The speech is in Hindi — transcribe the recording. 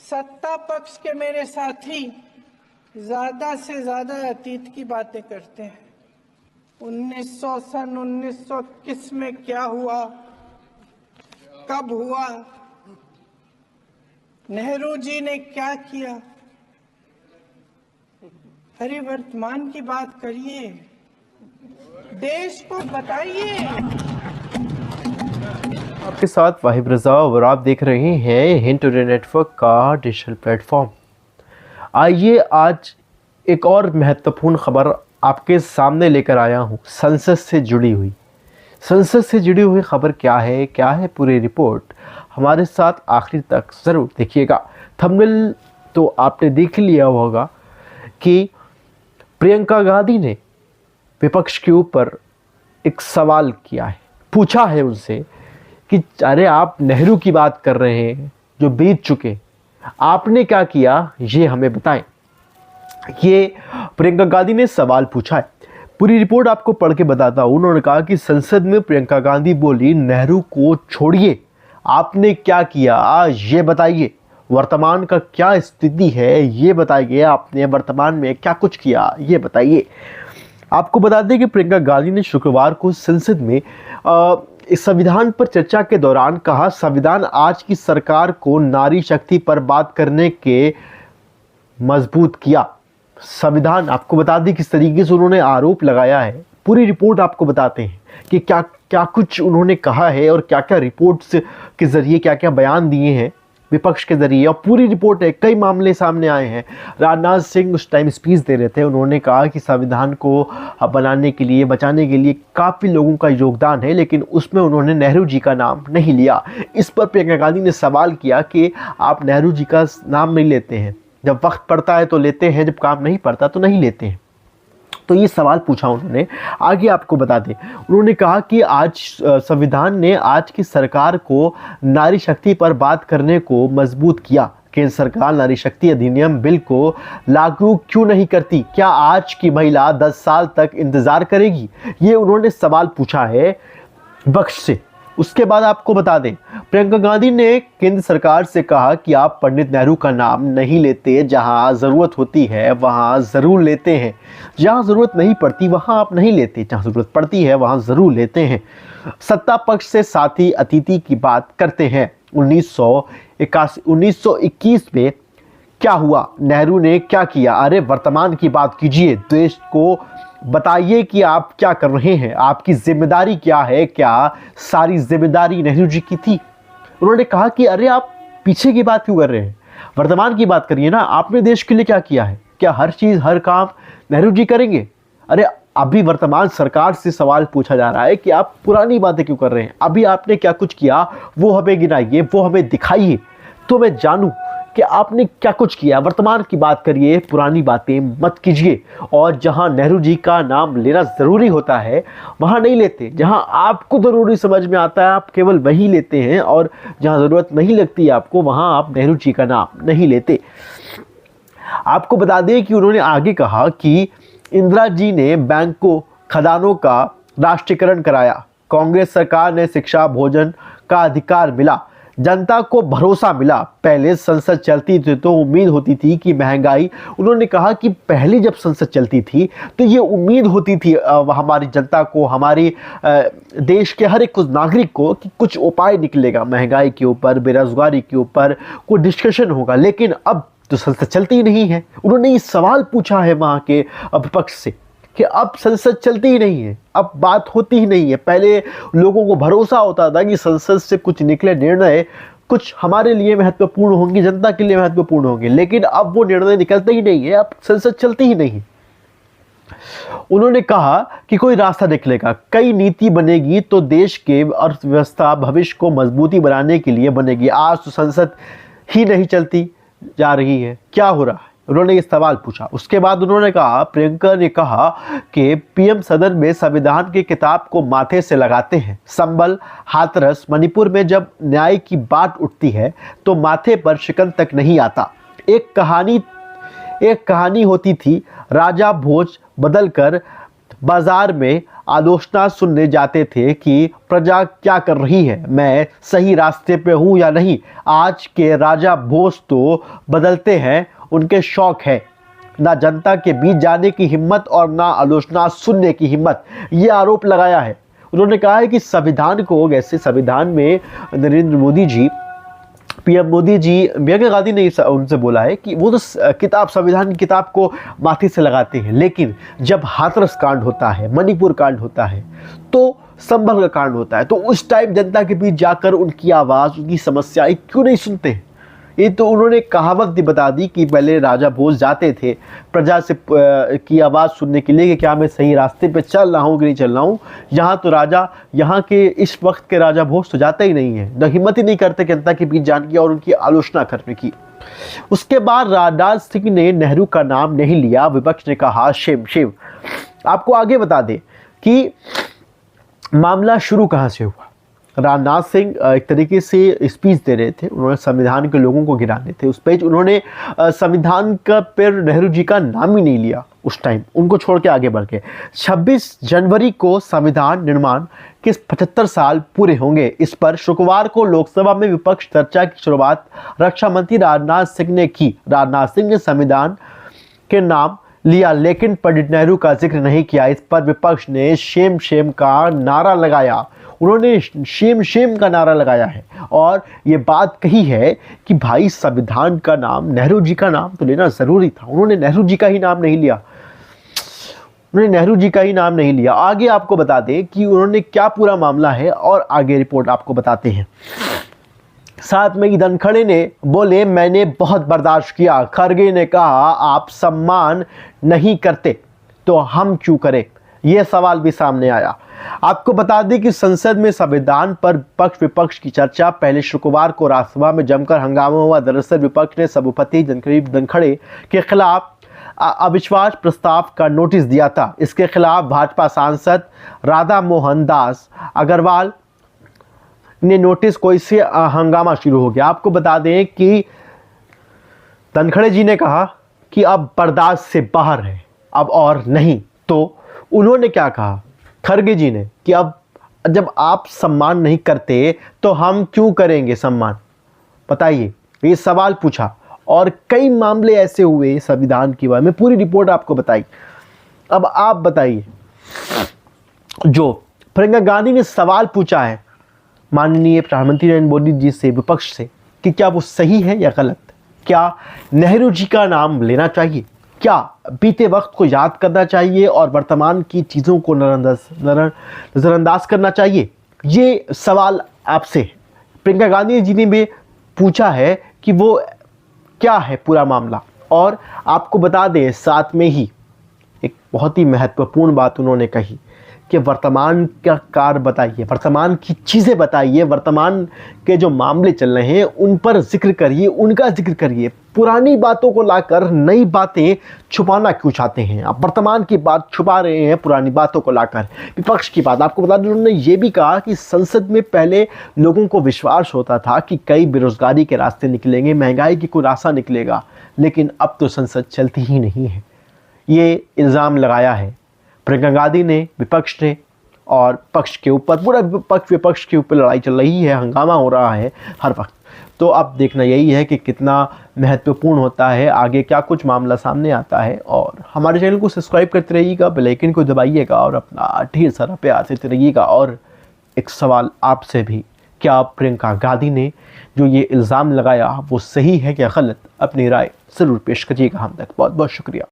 सत्ता पक्ष के मेरे साथी ज्यादा से ज्यादा अतीत की बातें करते हैं। 1921 में क्या हुआ, कब हुआ, नेहरू जी ने क्या किया। अरे वर्तमान की बात करिए, देश को बताइए। आपके साथ वाहिब रजा और आप देख रहे हैं हिंट टुडे नेटवर्क का डिजिटल प्लेटफॉर्म। आइए आज एक और महत्वपूर्ण खबर आपके सामने लेकर आया हूं। संसद से जुड़ी हुई खबर क्या है पूरी रिपोर्ट हमारे साथ आखिर तक ज़रूर देखिएगा। थंबनेल तो आपने देख लिया होगा कि प्रियंका गांधी ने विपक्ष के ऊपर एक सवाल किया है, पूछा है उनसे कि अरे आप नेहरू की बात कर रहे हैं जो बीत चुके, आपने क्या किया ये हमें बताएं। ये प्रियंका गांधी ने सवाल पूछा है। पूरी रिपोर्ट आपको पढ़ के बताता हूं। उन्होंने कहा कि संसद में प्रियंका गांधी बोली, नेहरू को छोड़िए, आपने क्या किया ये बताइए, वर्तमान का क्या स्थिति है ये बताइए, आपने वर्तमान में क्या कुछ किया ये बताइए। आपको बता दें कि प्रियंका गांधी ने शुक्रवार को संसद में इस संविधान पर चर्चा के दौरान कहा, संविधान आज की सरकार को नारी शक्ति पर बात करने के मजबूत किया। संविधान, आपको बता दें किस तरीके से उन्होंने आरोप लगाया है। पूरी रिपोर्ट आपको बताते हैं कि क्या क्या कुछ उन्होंने कहा है और क्या क्या रिपोर्ट्स के ज़रिए क्या क्या बयान दिए हैं विपक्ष के ज़रिए। और पूरी रिपोर्ट है, कई मामले सामने आए हैं। राजनाथ सिंह उस टाइम स्पीच दे रहे थे, उन्होंने कहा कि संविधान को बनाने के लिए, बचाने के लिए काफ़ी लोगों का योगदान है, लेकिन उसमें उन्होंने नेहरू जी का नाम नहीं लिया। इस पर प्रियंका गांधी ने सवाल किया कि आप नेहरू जी का नाम नहीं लेते हैं, जब वक्त पड़ता है तो लेते हैं, जब काम नहीं पड़ता तो नहीं लेते हैं। तो ये सवाल पूछा उन्होंने। आगे आपको बता दें, उन्होंने कहा कि आज संविधान ने आज की सरकार को नारी शक्ति पर बात करने को मजबूत किया। केंद्र सरकार नारी शक्ति अधिनियम बिल को लागू क्यों नहीं करती? क्या आज की महिला 10 साल तक इंतज़ार करेगी? ये उन्होंने सवाल पूछा है विपक्ष से। उसके बाद आपको बता दें, प्रियंका गांधी ने केंद्र सरकार से कहा कि आप पंडित नेहरू का नाम नहीं लेते, जहां ज़रूरत होती है वहां ज़रूर लेते हैं, जहां ज़रूरत नहीं पड़ती वहां आप नहीं लेते, जहां ज़रूरत पड़ती है वहां ज़रूर लेते हैं। सत्ता पक्ष से साथी अतिथि की बात करते हैं। 1921 में क्या हुआ, नेहरू ने क्या किया? अरे वर्तमान की बात कीजिए, देश को बताइए कि आप क्या कर रहे हैं, आपकी जिम्मेदारी क्या है, क्या सारी जिम्मेदारी नेहरू जी की थी? उन्होंने कहा कि अरे आप पीछे की बात क्यों कर रहे हैं, वर्तमान की बात करिए ना, आपने देश के लिए क्या किया है? क्या हर चीज़ हर काम नेहरू जी करेंगे? अरे अभी वर्तमान सरकार से सवाल पूछा जा रहा है कि आप पुरानी बातें क्यों कर रहे हैं, अभी आपने क्या कुछ किया वो हमें गिनाइए, वो हमें दिखाइए तो मैं जानूँ कि आपने क्या कुछ किया। वर्तमान की बात करिए, पुरानी बातें मत कीजिए। और जहां नेहरू जी का नाम लेना ज़रूरी होता है वहां नहीं लेते, जहां आपको ज़रूरी समझ में आता है आप केवल वही लेते हैं, और जहां ज़रूरत नहीं लगती आपको वहां आप नेहरू जी का नाम नहीं लेते। आपको बता दें कि उन्होंने आगे कहा कि इंदिरा जी ने बैंकों, खदानों का राष्ट्रीयकरण कराया, कांग्रेस सरकार ने शिक्षा, भोजन का अधिकार मिला, जनता को भरोसा मिला। पहले संसद चलती थी तो उम्मीद होती थी कि महंगाई, उन्होंने कहा कि पहले जब संसद चलती थी तो ये उम्मीद होती थी हमारी जनता को, हमारे देश के हर एक नागरिक को कि कुछ उपाय निकलेगा महंगाई के ऊपर, बेरोजगारी के ऊपर कोई डिस्कशन होगा। लेकिन अब तो संसद चलती ही नहीं है। उन्होंने ये सवाल पूछा है वहाँ के विपक्ष से कि अब संसद चलती ही नहीं है, अब बात होती ही नहीं है। पहले लोगों को भरोसा होता था कि संसद से कुछ निकले निर्णय कुछ हमारे लिए महत्वपूर्ण होंगे, जनता के लिए महत्वपूर्ण होंगे, लेकिन अब वो निर्णय निकलते ही नहीं है, अब संसद चलती ही नहीं। उन्होंने कहा कि कोई रास्ता निकलेगा, कई नीति बनेगी तो देश के अर्थव्यवस्था भविष्य को मजबूती बनाने के लिए बनेगी। आज तो संसद ही नहीं चलती जा रही है, क्या हो रहा है? उन्होंने ये सवाल पूछा। उसके बाद उन्होंने कहा, प्रियंका ने कहा कि पीएम सदन में संविधान की किताब को माथे से लगाते हैं। संबल, हाथरस, मणिपुर में जब न्याय की बात उठती है तो माथे पर शिकन तक नहीं आता। एक कहानी होती थी, राजा भोज बदलकर बाजार में आलोचना सुनने जाते थे कि प्रजा क्या कर रही है, मैं सही रास्ते पे हूँ या नहीं। आज के राजा भोज तो बदलते हैं, उनके शौक है, ना जनता के बीच जाने की हिम्मत और ना आलोचना सुनने की हिम्मत। ये आरोप लगाया है। उन्होंने कहा है कि संविधान को, जैसे संविधान में नरेंद्र मोदी जी, पीएम मोदी जी, प्रियंका गांधी ने उनसे बोला है कि वो तो किताब, संविधान की किताब को माथे से लगाते हैं, लेकिन जब हाथरस कांड होता है, मणिपुर कांड होता है, तो संभल का कांड होता है, तो उस टाइम जनता के बीच जाकर उनकी आवाज़, उनकी समस्याएं क्यों नहीं सुनते हैं। ये तो उन्होंने कहावत भी बता दी कि पहले राजा भोज जाते थे प्रजा से की आवाज़ सुनने के लिए कि क्या मैं सही रास्ते पे चल रहा हूँ कि नहीं चल रहा हूँ। यहाँ तो राजा, यहाँ के इस वक्त के राजा भोज तो जाते ही नहीं है, न हिम्मत ही नहीं करते जनता के बीच जाने की और उनकी आलोचना करने की। उसके बाद राजनाथ सिंह ने नेहरू का नाम नहीं लिया। विपक्ष ने कहा शेम शेम। आपको आगे बता दें कि मामला शुरू कहाँ से हुआ। राजनाथ सिंह एक तरीके से स्पीच दे रहे थे, उन्होंने संविधान के लोगों को गिराने थे। उस पेज उन्होंने संविधान का पर नेहरू जी का नाम ही नहीं लिया उस टाइम, उनको छोड़ के आगे बढ़ गए। 26 जनवरी को संविधान निर्माण के 75 साल पूरे होंगे। इस पर शुक्रवार को लोकसभा में विपक्ष चर्चा की शुरुआत रक्षा मंत्री राजनाथ सिंह ने की। राजनाथ सिंह ने संविधान के नाम लिया, लेकिन पंडित नेहरू का जिक्र नहीं किया। इस पर विपक्ष ने शेम शेम का नारा लगाया। उन्होंने शेम शेम का नारा लगाया है और ये बात कही है कि भाई संविधान का नाम, नेहरू जी का नाम तो लेना ज़रूरी था। उन्होंने नेहरू जी का ही नाम नहीं लिया, उन्होंने नेहरू जी का ही नाम नहीं लिया। आगे आपको बता दें कि उन्होंने क्या पूरा मामला है और आगे रिपोर्ट आपको बताते हैं। 7 मई धनखड़े ने बोले, मैंने बहुत बर्दाश्त किया। खरगे ने कहा, आप सम्मान नहीं करते तो हम क्यों करें। यह सवाल भी सामने आया। आपको बता दें कि संसद में संविधान पर पक्ष विपक्ष की चर्चा पहले शुक्रवार को राज्यसभा में जमकर हंगामा हुआ। दरअसल विपक्ष ने सभापति जगदीप धनखड़े के खिलाफ अविश्वास प्रस्ताव का नोटिस दिया था। इसके खिलाफ भाजपा सांसद राधा मोहन दास अग्रवाल ने नोटिस को, इससे हंगामा शुरू हो गया। आपको बता दें कि धनखड़े जी ने कहा कि अब बर्दाश्त से बाहर है, अब और नहीं। तो उन्होंने क्या कहा, खरगे जी ने, कि अब जब आप सम्मान नहीं करते तो हम क्यों करेंगे सम्मान, बताइए। ये सवाल पूछा और कई मामले ऐसे हुए संविधान की बात में, पूरी रिपोर्ट आपको बताई। अब आप बताइए, जो प्रियंका गांधी ने सवाल पूछा है माननीय प्रधानमंत्री नरेंद्र मोदी जी से, विपक्ष से, कि क्या वो सही है या गलत। क्या नेहरू जी का नाम लेना चाहिए, क्या बीते वक्त को याद करना चाहिए और वर्तमान की चीज़ों को नज़रअंदाज करना चाहिए। ये सवाल आपसे प्रियंका गांधी जी ने भी पूछा है कि वो क्या है पूरा मामला। और आपको बता दें, साथ में ही एक बहुत ही महत्वपूर्ण बात उन्होंने कही कि वर्तमान का कार्य बताइए, वर्तमान की चीज़ें बताइए, वर्तमान के जो मामले चल रहे हैं उन पर जिक्र करिए, उनका जिक्र करिए। पुरानी बातों को लाकर नई बातें छुपाना क्यों चाहते हैं आप। वर्तमान की बात छुपा रहे हैं पुरानी बातों को लाकर। विपक्ष की बात आपको बता दें, उन्होंने ये भी कहा कि संसद में पहले लोगों को विश्वास होता था कि कई बेरोजगारी के रास्ते निकलेंगे, महंगाई की कोई रास्ता निकलेगा, लेकिन अब तो संसद चलती ही नहीं है। ये इल्ज़ाम लगाया है प्रियंका गांधी ने, विपक्ष ने, और पक्ष के ऊपर, पूरा पक्ष विपक्ष के ऊपर लड़ाई चल रही है, हंगामा हो रहा है हर वक्त। तो अब देखना यही है कि कितना महत्वपूर्ण होता है, आगे क्या कुछ मामला सामने आता है। और हमारे चैनल को सब्सक्राइब करते रहिएगा, बेल आइकन को दबाइएगा और अपना ढेर सारा प्यार देते रहिएगा। और एक सवाल आपसे भी, क्या प्रियंका गांधी ने जो ये इल्ज़ाम लगाया वो सही है या गलत, अपनी राय ज़रूर पेश करिएगा हम तक। बहुत बहुत शुक्रिया।